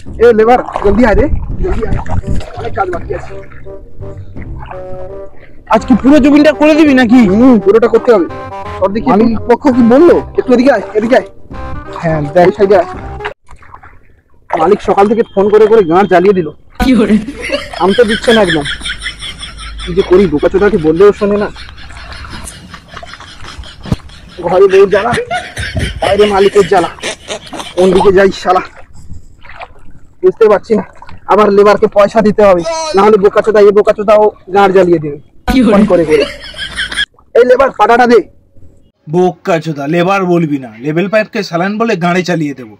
A labour जल्दी आ रे, जल्दी आ, अनेक কাজ বাকি আছে। আজ কি পুরো জমিটা করে দিবি নাকি? পুরোটা করতে হবে। আর দেখি মালিক পক্ষ কি বললো, একটু এদিকে আয়, এদিকে আয়। হ্যাঁ দেখ, মালিক সকাল থেকে ফোন করে করে গাঁট জ্বালিয়ে দিল। কি করে থামতে দিচ্ছে না একদম। কি যে করি, বোকাচোদাকে বললেও শোনে না। ঘরে বউ জ্বালা, বাইরে মালিকের জ্বালা, কোন দিকে যাই শালা বুঝতে পারছি না। আবার লেবারকে পয়সা দিতে হবে, না হলে বোকাচোদাও গাঁট জ্বালিয়ে দেবে ফোন করে করে। এই লেবার পাটাটা দে। বোকাচোদা লেবার বলবি না, লেভেল পাইপকে সালান বলে গাড়ি চালিয়ে দেবো।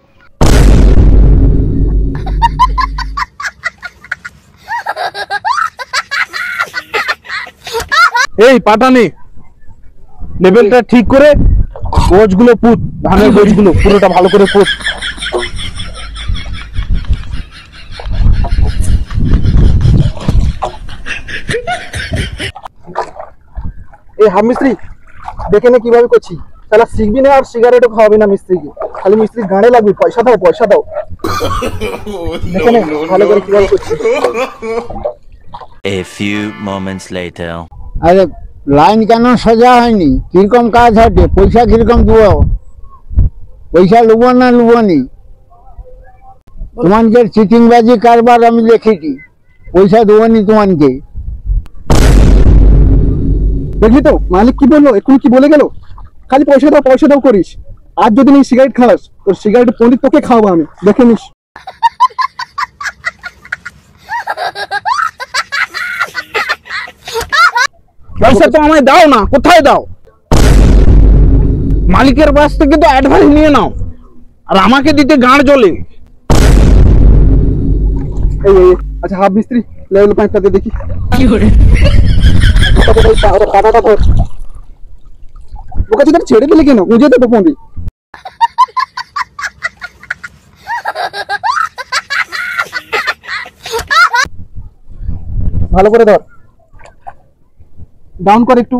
এই পাটানি লেভেলটা ঠিক করে গোছগুলো পুত, ধানের গোছগুলো পুরোটা ভালো করে পুত। এই হাফ মিস্ত্রি দেখে নে কিভাবে করছি, শালা শিখবি না আর সিগারেটও খাওয়াবি না মিস্ত্রিকে, খালি মিস্ত্রি গাড়ে লাগবে। পয়সা দাও, পয়সা দাও। দেখে নে ভালো করে কিভাবে করছি। A few moments later. আরে লাইন কেন সোজা হয়নি? কিরকম কাজ হবে? পয়সা কিরকম দেবো? পয়সা লুবো না লুবনি? তোমাকে চিটিংবাজি কারবার আমি দেখেছি, পয়সা দেবনি তোমাকে। দেখলি তো মালিক কি বললো, এক্ষুনি কি বলে গেল, খালি পয়সা দাও করিস। আর যদি নি সিগারেট খাওয়াস, তোর সিগারেট পন্ডিত তোকে খাওয়াবো আমি, দেখে নিস। পয়সা তো আমায় দাও না, কোথায় দাও? মালিকের কাছ থেকে তো অ্যাডভান্স নিয়ে নাও, আর আমাকে দিতে গাঁড় জ্বলে। এই আচ্ছা হাফ মিস্ত্রি লেভেল পাইপটা দিয়ে দেখি। কি করে পাটাটা ধর। বোকাচোদা ছেড়ে দিলে কেন? বুঝে দেবো পন্ডিত। ভালো করে ধর, ডাউন কর একটু।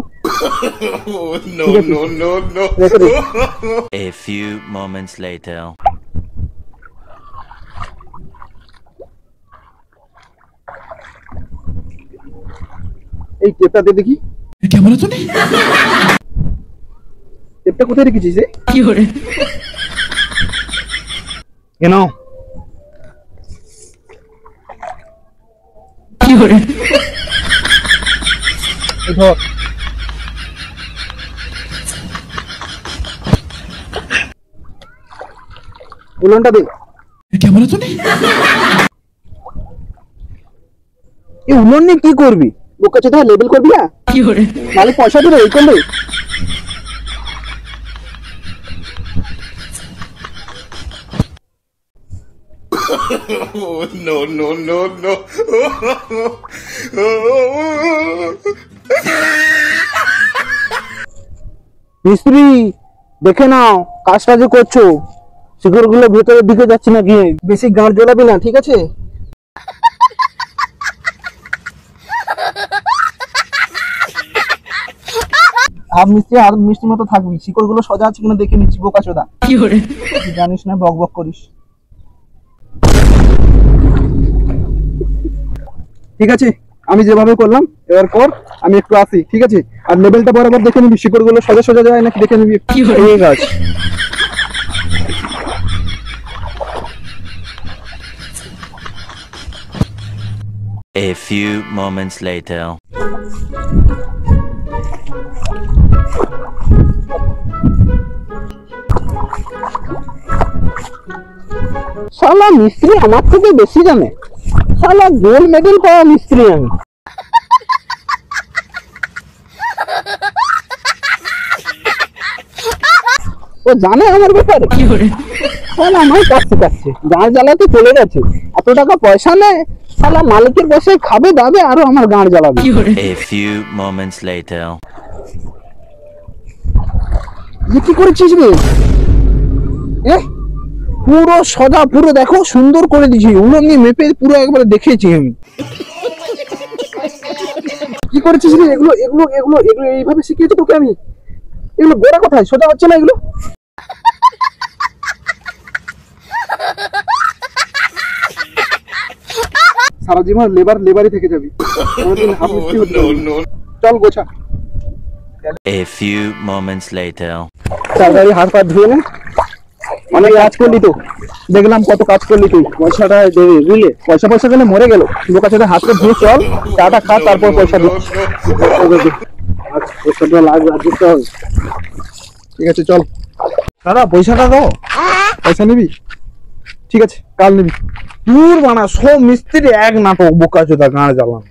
A few moments later. এই টেপটা দিয়ে দেখি। টেপটা কোথায় রেখেছিস? কি করে কেন কি করে ধর। উলনটা দে। এই উলন নিয়ে কি করবি? বোকাচোদা লেবেল করবি না? কি করে মালিক পয়সা দিবে এই করবে। No. মিস্ত্রি দেখে নাও কাজটা যে করছো, শিকড় গুলো ভেতরের দিকে যাচ্ছে নাকি। বেশি গাঁট জ্বলাবি না, ঠিক আছে? হাফ মিস্ত্রি মতো থাকবি, শিকড় গুলো সোজা আছে কিনা দেখে নিচ্ছি। বোকাচোদা কি করে জানিস না, বক বক করিস। ঠিক আছে, আমি যেভাবে করলাম এবার কর, আমি একটু আসি, ঠিক আছে? আর লেভেলটা বরাবর দেখে নিবি, শিকড় গুলো সোজা সোজা যায় নাকি দেখে নিবি। ঠিক আছে। A few moments later. শালা মিস্ত্রি আমার থেকে বেশি জানে, শালা গোল্ড মেডেল পাওয়া মিস্ত্রি আমি। ও জানে আমার ব্যাপারে। শালা আমার কাছে গাঁড় জ্বালাতে চলে গেছে, এত টাকা পয়সা নেয়, শালা মালিকের বসে খাবে দাবে আরো আমার গাঁড় জ্বালাবে। A few moments later. কি করেছিস রে? পুরো সদা পুরো দেখো সুন্দর করে দিয়েছি, উলন নিয়ে মেপে পুরো একবারে দেখেছি আমি। কি করেছিস রে? এগুলো এগুলো এগুলো এগুলো এইভাবে শিখিয়েছি তোকে আমি। এগুলো গোড়া কোথায়? সোজা হচ্ছে না এগুলো। সারা জীবন লেবারই থেকে যাবি, কোনোদিন হাফ মিস্ত্রি হতে পারবি না। চল গোছা, A few moments later. তাড়াতাড়ি হাত পা ধুয়ে নে, অনেক কাজ করলি তো, দেখলাম কত কাজ করলি তুই, পয়সাটা দেবে বুঝলে, পয়সা গেলে মরে গেল, বোকাচোদা হাতটা ধুয়ে চল, চাটা খা, তারপর পয়সা দিই। পয়সাটা লাগবে, আর দিতে হবে। ঠিক আছে চল দাদা, পয়সাটা দাও। পয়সা নিবি? ঠিক আছে কাল নিবি। দূর বানা, সব মিস্ত্রি এক নাটক, বোকাচোদা গাঁড় জ্বালানো।